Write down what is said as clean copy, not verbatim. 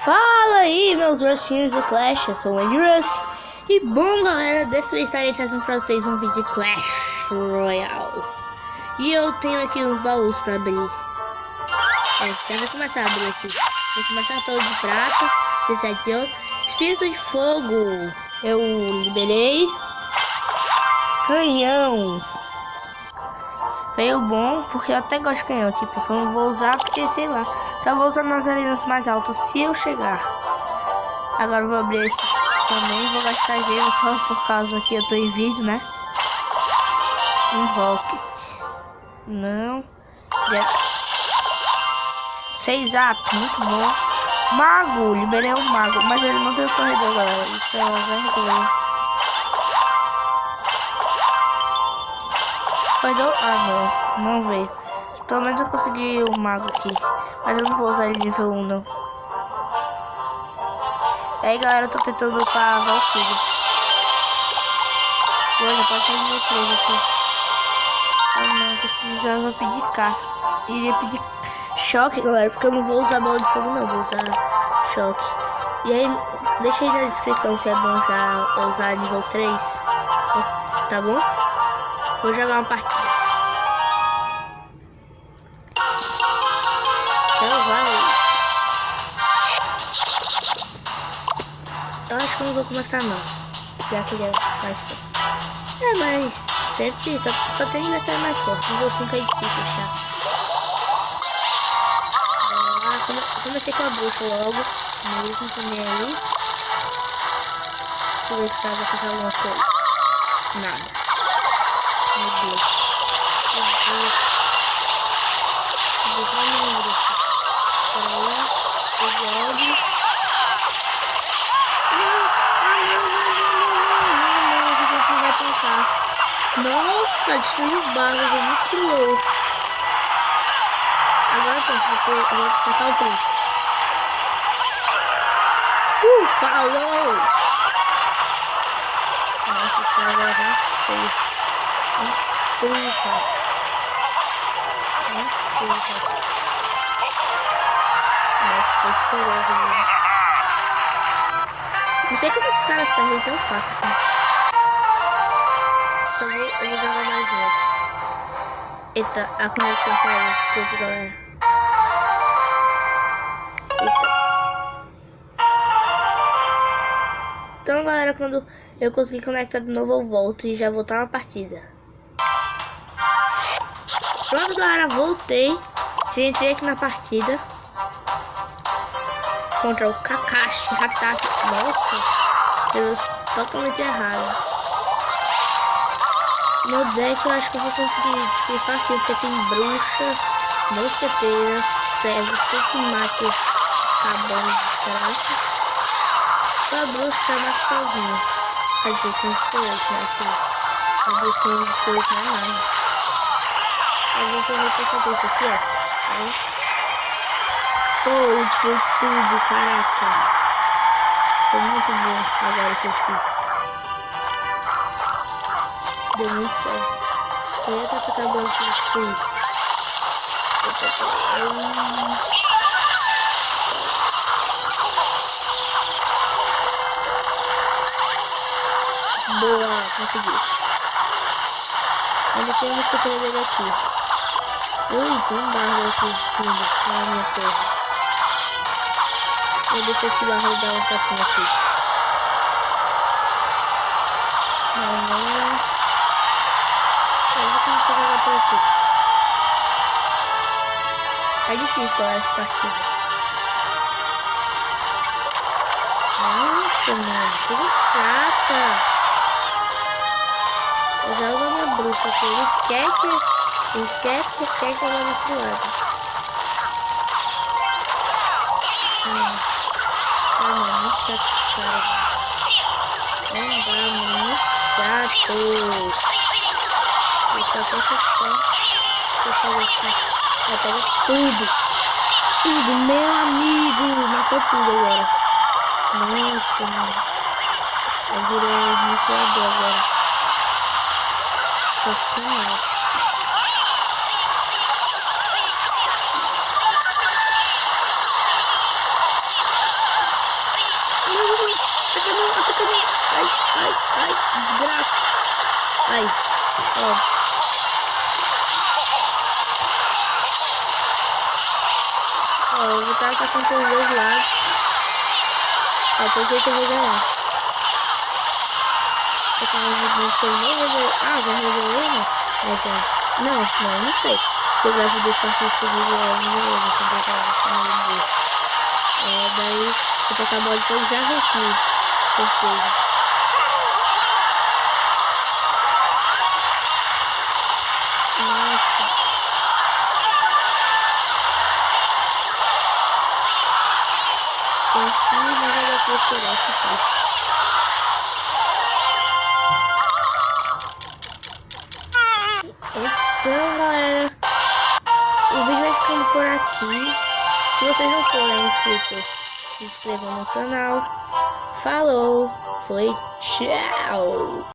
Fala aí, meus rustinhos do Clash, eu sou o Andy Rush. E bom, galera, dessa vez estarei trazendo pra vocês um vídeo de Clash Royale. E eu tenho aqui uns baús pra abrir. Já vou começar a abrir aqui. Vou começar todo de prata. Esse aqui, ó, espírito de fogo. Eu liberei. Canhão. Veio bom, porque eu até gosto de canhão. Tipo, só não vou usar porque, sei lá, só vou usar nas arenas mais altas se eu chegar. Agora eu vou abrir esse também. Vou gastar gelo só por causa que eu tô em vídeo, né? Um rocket. Não. 6 up, muito bom. Mago, liberei um mago, mas ele não tem o corredor, galera. Isso é uma vergonha. Corredor? Ah, não veio. Pelo menos eu consegui o mago aqui, mas eu não vou usar ele nível 1, não. E aí, galera, eu tô tentando upar a Valkyrie. Olha, pode ser nível 3 aqui. Ah, não, precisava pedir carta. Iria pedir choque, galera, porque eu não vou usar bola de fogo, não. Vou usar choque. E aí, deixa aí na descrição se é bom já usar nível 3. Tá bom? Vou jogar uma partida. Então vai. Eu acho que eu não vou começar não. Já que ele é mais forte. É, mas sempre só tem que gastar mais forte. Nível 5 é difícil achar. Comecei com a bruxa logo. Mesmo também aí. Deixa eu ver se vai fazer alguma coisa. Nada. Meu Deus. Meu Deus. Meu Deus. Peraí. Nossa, destruiu os bagos, é muito louco. Agora pronto, eu vou passar o príncipe. Falou! Nossa, esse cara agora vai ser. Não sei, cara. Nossa, foi esperoso, mano. Não sei como esses caras perdem tão fácil assim. Eu vou jogar mais um. Eita, a conexão caiu. Desculpa, galera. Eita. Então, galera, quando eu conseguir conectar de novo, eu volto e já voltar na partida. Pronto, galera, voltei. Já entrei aqui na partida. Contra o Kakashi Hatake. Nossa, deu totalmente errado. Meu deck eu acho que eu vou conseguir destruir fácil, porque tem bruxa, mosqueteira, servo, tudo mate acabando de graça. Só a bruxa mata sozinha. Quer dizer, tem diferente, né? A bruxa tem diferente, não é nada. Eu vou fazer isso aqui, ó. Pô, foi tudo, caraca. Foi muito bom agora que eu fiz. Deu muito certo. Eu ia estar acabando com isso. Boa, consegui. Ainda tem uma escuteira aqui. Ui, tem um barro aqui fundo. Ah, minha terra. Vou deixar esse barro dar um pouquinho aqui. Não. Eu vou começar a jogar por aqui. É difícil essa partida. Nossa, mano, tudo chata. Eu já uso a minha bruxa aqui. Ele quer que eu vá nesse lado. Mano, muito chato, cara. Não dá, mano, muito chato. Vou ficar com essa fã. Vou fazer assim. Vai pegar tudo. Tudo, meu amigo. Matou tudo agora. Nossa, mano. Eu virei iniciador agora. Tô sem nada. desgraça. Ai, ó. Ó, eu vou estar atacando pelos dois lados. Ó, pelo jeito eu vou ganhar. Eu tava dizendo que eu não resolvi. Ah, já resolveu, né? Não sei. Se eu gravo duas partidas seguidas, eu vou completar a bola. Daí, se eu tocar a bola, depois já venci. Certeza. Nossa. Consegui, mas eu vou procurar esse preço. Então, galera, o vídeo vai ficando por aqui. Se vocês não forem inscritos, se inscrevam no canal. Falou, foi, tchau!